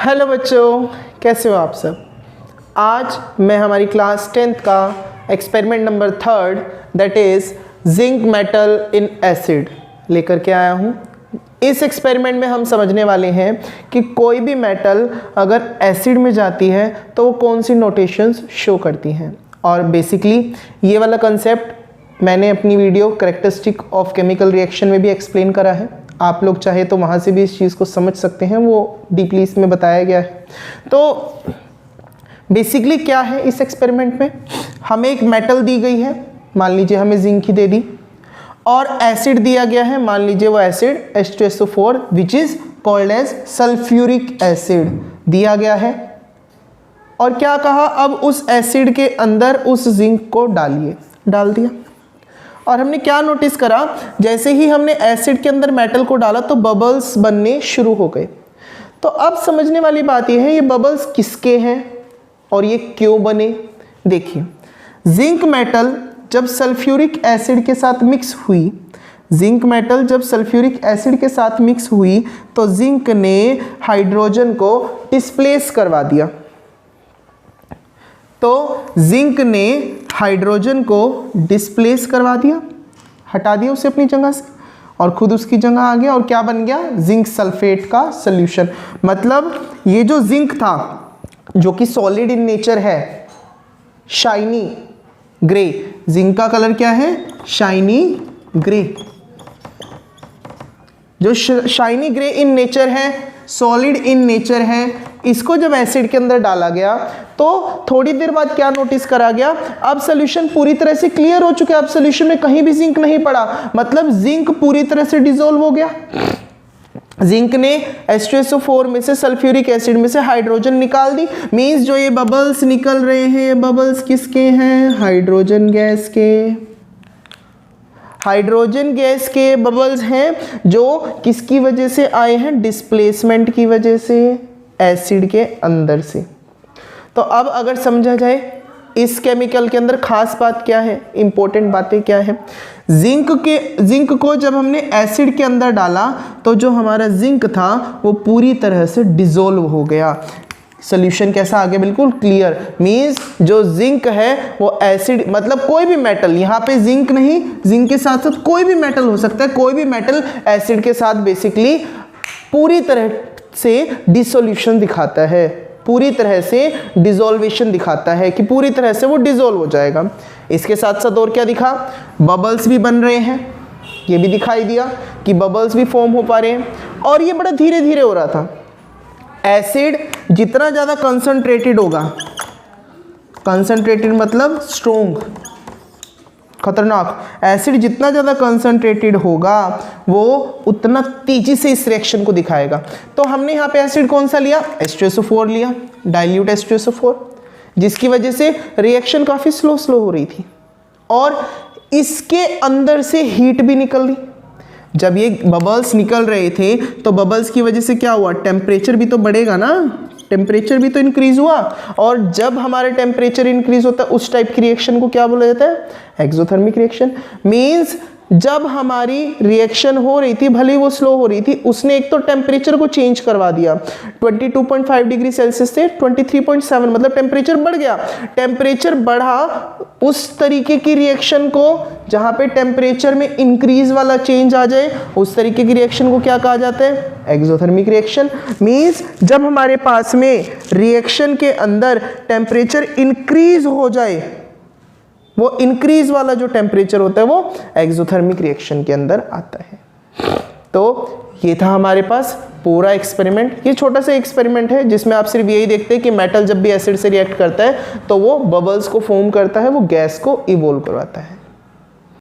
Hello बच्चों, कैसे हो आप सब। आज मैं हमारी क्लास 10th का experiment number 3 that is zinc metal in acid लेकर के आया हूँ। इस एक्सपेरिमेंट में हम समझने वाले हैं कि कोई भी मेटल अगर एसिड में जाती है तो वो कौन सी नोटेशंस शो करती हैं। और बेसिकली ये वाला कंसेप्ट मैंने अपनी video characteristic of chemical reaction में भी एक्सप्लेन करा है। आप लोग चाहे तो वहाँ से भी इस चीज़ को समझ सकते हैं, वो डीपली इसमें बताया गया है। तो बेसिकली क्या है इस एक्सपेरिमेंट में, हमें एक मेटल दी गई है, मान लीजिए हमें जिंक ही दे दी, और एसिड दिया गया है, मान लीजिए वो acid H2SO4 which is called as sulphuric acid दिया गया है। और क्या कहा, अब उस एसिड के अंदर उस जिंक को डाल दिया। और हमने क्या नोटिस करा, जैसे ही हमने एसिड के अंदर मेटल को डाला तो बबल्स बनने शुरू हो गए। तो अब समझने वाली बात यह है, ये बबल्स किसके हैं और ये क्यों बने। देखिए, जिंक मेटल जब सल्फ्यूरिक एसिड के साथ मिक्स हुई, तो जिंक ने हाइड्रोजन को डिस्प्लेस करवा दिया। तो जिंक ने हाइड्रोजन को डिस्प्लेस करवा दिया, हटा दिया उसे अपनी जगह से, और खुद उसकी जगह आ गया। और क्या बन गया, जिंक सल्फेट का सॉल्यूशन। मतलब ये जो जिंक था जो कि सॉलिड इन नेचर है, शाइनी ग्रे, जिंक का कलर क्या है, शाइनी ग्रे। जो शाइनी ग्रे इन नेचर है, सॉलिड इन नेचर है, इसको जब एसिड के अंदर डाला गया तो थोड़ी देर बाद क्या नोटिस करा गया, अब सॉल्यूशन पूरी तरह से क्लियर हो चुका है। अब सॉल्यूशन में कहीं भी जिंक नहीं पड़ा, मतलब जिंक पूरी तरह से डिसॉल्व हो गया। जिंक ने H2SO4 में से सल्फ्यूरिक एसिड में से हाइड्रोजन निकाल दी। मींस जो ये बबल्स निकल रहे हैं, ये बबल्स किसके हैं, हाइड्रोजन गैस के। हाइड्रोजन गैस के बबल्स हैं जो किसकी वजह से आए हैं, डिस्प्लेसमेंट की वजह से एसिड के अंदर से। तो अब अगर समझा जाए इस केमिकल के अंदर खास बात क्या है, इंपॉर्टेंट बातें क्या है। जिंक को जब हमने एसिड के अंदर डाला तो जो हमारा जिंक था वो पूरी तरह से डिसॉल्व हो गया। सॉल्यूशन कैसा आ गया, बिल्कुल क्लियर। मींस जो जिंक है वो एसिड, मतलब कोई भी मेटल, यहाँ पे जिंक नहीं, जिंक के साथ साथ कोई भी मेटल हो सकता है, कोई भी मेटल एसिड के साथ बेसिकली पूरी तरह से डिसोल्यूशन दिखाता है, पूरी तरह से डिसॉल्वेशन दिखाता है कि पूरी तरह से वो डिसॉल्व हो जाएगा। इसके साथ साथ और क्या दिखा, बबल्स भी बन रहे हैं, ये भी दिखाई दिया कि बबल्स भी फॉर्म हो पा रहे हैं। और ये बड़ा धीरे धीरे हो रहा था। एसिड जितना ज़्यादा कंसंट्रेटेड होगा, कंसंट्रेटेड मतलब स्ट्रोंग, खतरनाक, एसिड जितना ज़्यादा कंसंट्रेटेड होगा वो उतना तेजी से इस रिएक्शन को दिखाएगा। तो हमने यहाँ पे एसिड कौन सा लिया, H2SO4 लिया, डाइल्यूट H2SO4, जिसकी वजह से रिएक्शन काफ़ी स्लो हो रही थी और इसके अंदर से हीट भी निकल रही। जब ये बबल्स निकल रहे थे तो बबल्स की वजह से क्या हुआ, टेम्परेचर भी तो बढ़ेगा ना, टेम्परेचर भी तो इंक्रीज हुआ। और जब हमारा टेम्परेचर इंक्रीज होता है उस टाइप की रिएक्शन को क्या बोला जाता है, एक्सोथर्मिक रिएक्शन। मींस जब हमारी रिएक्शन हो रही थी, भले वो स्लो हो रही थी, उसने एक तो टेम्परेचर को चेंज करवा दिया, 22.5 डिग्री सेल्सियस से 23.7, मतलब टेम्परेचर बढ़ गया। टेम्परेचर बढ़ा, उस तरीके की रिएक्शन को जहाँ पे टेम्परेचर में इंक्रीज वाला चेंज आ जाए, उस तरीके की रिएक्शन को क्या कहा जाता है, एक्सोथर्मिक रिएक्शन। मींस जब हमारे पास में रिएक्शन के अंदर टेम्परेचर इंक्रीज हो जाए, वो इंक्रीज वाला जो टेम्परेचर होता है वो एक्सोथर्मिक रिएक्शन के अंदर आता है। तो ये था हमारे पास पूरा एक्सपेरिमेंट। ये छोटा सा एक्सपेरिमेंट है जिसमें आप सिर्फ यही देखते हैं कि मेटल जब भी एसिड से रिएक्ट करता है तो वो बबल्स को फॉर्म करता है, वो गैस को इवोल्व करवाता है।